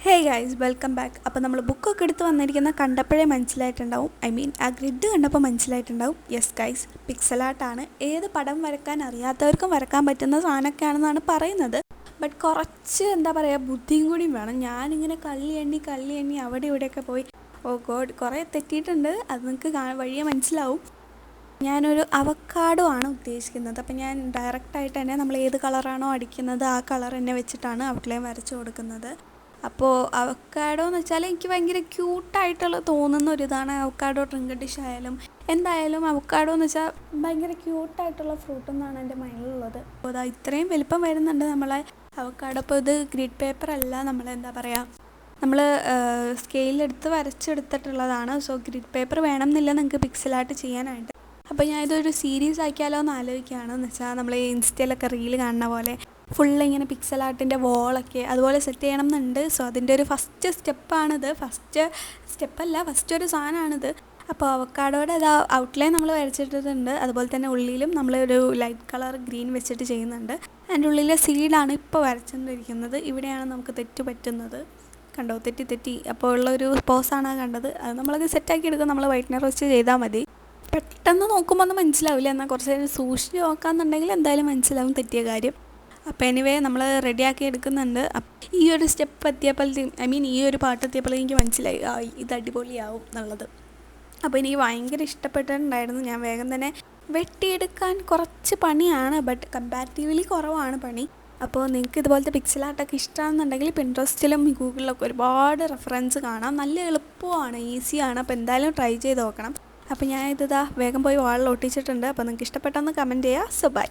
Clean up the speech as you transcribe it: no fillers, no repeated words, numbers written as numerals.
Hey guys welcome back. അപ്പോൾ നമ്മൾ ബുക്കൊക്കെ എടുത്ത് വന്നിരിക്കുന്ന കണ്ടപ്പോഴേ മനസ്സിലായിട്ടുണ്ടാവും, ആ ഗ്രിഡ് കണ്ടപ്പോൾ മനസ്സിലായിട്ടുണ്ടാവും. യെസ് ഗൈസ്, പിക്സൽ ആർട്ടാണ്. ഏത് പടം വരക്കാൻ അറിയാത്തവർക്കും വരക്കാൻ പറ്റുന്ന സാധനമൊക്കെയാണെന്നാണ് പറയുന്നത്. ബട്ട് കുറച്ച് ബുദ്ധിയും കൂടിയും വേണം. ഞാനിങ്ങനെ കള്ളി എണ്ണി അവിടെ ഇവിടെയൊക്കെ പോയി ഗോഡ് കുറേ തെറ്റിയിട്ടുണ്ട്. അത് നിങ്ങൾക്ക് വഴിയെ മനസ്സിലാവും. ഞാനൊരു അവക്കാഡോ ആണ് ഉദ്ദേശിക്കുന്നത്. അപ്പം ഞാൻ ഡയറക്റ്റായിട്ട് തന്നെ നമ്മൾ ഏത് കളറാണോ അടിക്കുന്നത് ആ കളർ തന്നെ വെച്ചിട്ടാണ് ഔട്ട്ലൈൻ വരച്ച് കൊടുക്കുന്നത്. അപ്പോൾ അവക്കാഡോ എന്ന് വെച്ചാൽ എനിക്ക് ഭയങ്കര ക്യൂട്ടായിട്ടുള്ള തോന്നുന്ന ഒരിതാണ്. അവക്കാഡോ ഡ്രിങ്ക് ഡിഷ് ആയാലും എന്തായാലും അവക്കാഡോ എന്ന് വെച്ചാൽ ഭയങ്കര ക്യൂട്ടായിട്ടുള്ള ഫ്രൂട്ട് എന്നാണ് എൻ്റെ മൈൻഡിലുള്ളത്. അപ്പോൾ അതാ ഇത്രയും വലിപ്പം വരുന്നുണ്ട് നമ്മളെ അവക്കാഡോ. അപ്പോൾ ഇത് ഗ്രിഡ് പേപ്പർ അല്ല, നമ്മൾ സ്കെയിലെടുത്ത് വരച്ചെടുത്തിട്ടുള്ളതാണ്. സോ ഗ്രിഡ് പേപ്പർ വേണം എന്നില്ല നിങ്ങൾക്ക് പിക്സലായിട്ട് ചെയ്യാനായിട്ട്. അപ്പോൾ ഞാൻ ഇതൊരു സീരീസ് ആക്കിയാലോ എന്ന് ആലോചിക്കുകയാണ്. എന്ന് വെച്ചാൽ നമ്മൾ ഇൻസ്റ്റയിലൊക്കെ റീൽ കാണുന്ന പോലെ ഫുള്ളിങ്ങനെ പിക്സൽ ആർട്ടിൻ്റെ വോളൊക്കെ അതുപോലെ സെറ്റ് ചെയ്യണം എന്നുണ്ട്. സോ അതിൻ്റെ ഒരു ഫസ്റ്റ് ഒരു സാധനമാണിത്. അപ്പോൾ അവക്കാഡോയുടെ ഔട്ട്ലൈൻ നമ്മൾ വരച്ചിട്ടിട്ടുണ്ട്. അതുപോലെ തന്നെ ഉള്ളിലും നമ്മളൊരു ലൈറ്റ് കളർ ഗ്രീൻ വെച്ചിട്ട് ചെയ്യുന്നുണ്ട്. അതിൻ്റെ ഉള്ളിലെ സീഡാണ് ഇപ്പോൾ വരച്ചുകൊണ്ടിരിക്കുന്നത്. ഇവിടെയാണ് നമുക്ക് തെറ്റ് പറ്റുന്നത്. കണ്ടോ, തെറ്റി അപ്പോൾ ഉള്ളൊരു പോസാണ് കണ്ടത്. അത് നമ്മളത് സെറ്റാക്കി എടുക്കുക. നമ്മൾ വൈറ്റ്നർ വെച്ച് ചെയ്താൽ മതി. പെട്ടെന്ന് നോക്കുമ്പോൾ ഒന്നും മനസ്സിലാവില്ല, എന്നാൽ കുറച്ച് നേരം സൂക്ഷിച്ച് നോക്കാമെന്നുണ്ടെങ്കിൽ എന്തായാലും മനസ്സിലാവും തെറ്റിയ കാര്യം. അപ്പോൾ എനിവേ നമ്മൾ റെഡിയാക്കി എടുക്കുന്നുണ്ട്. ഈ ഒരു സ്റ്റെപ്പ് എത്തിയപ്പോഴത്തേക്കും ഈ ഒരു പാട്ട് എത്തിയപ്പോഴേ എനിക്ക് മനസ്സിലായി ഇത് അടിപൊളിയാവും എന്നുള്ളത്. അപ്പോൾ എനിക്ക് ഭയങ്കര ഇഷ്ടപ്പെട്ടിട്ടുണ്ടായിരുന്നു. ഞാൻ വേഗം തന്നെ വെട്ടിയെടുക്കാൻ കുറച്ച് പണിയാണ്, ബട്ട് കമ്പാരിറ്റീവ്ലി കുറവാണ് പണി. അപ്പോൾ നിങ്ങൾക്ക് ഇതുപോലത്തെ പിക്സൽ ആർട്ടൊക്കെ ഇഷ്ടമാണെന്നുണ്ടെങ്കിൽ പിൻട്രസ്റ്റിലും ഗൂഗിളിലൊക്കെ ഒരുപാട് റെഫറൻസ് കാണാം. നല്ല എളുപ്പമാണ്, ഈസിയാണ്. അപ്പോൾ എന്തായാലും ട്രൈ ചെയ്ത് നോക്കണം. അപ്പോൾ ഞാൻ വേഗം പോയി വാളിൽ ഒട്ടിച്ചിട്ടുണ്ട്. അപ്പോൾ നിങ്ങൾക്ക് ഇഷ്ടപ്പെട്ടെന്ന് കമൻറ്റ് ചെയ്യുക. So by.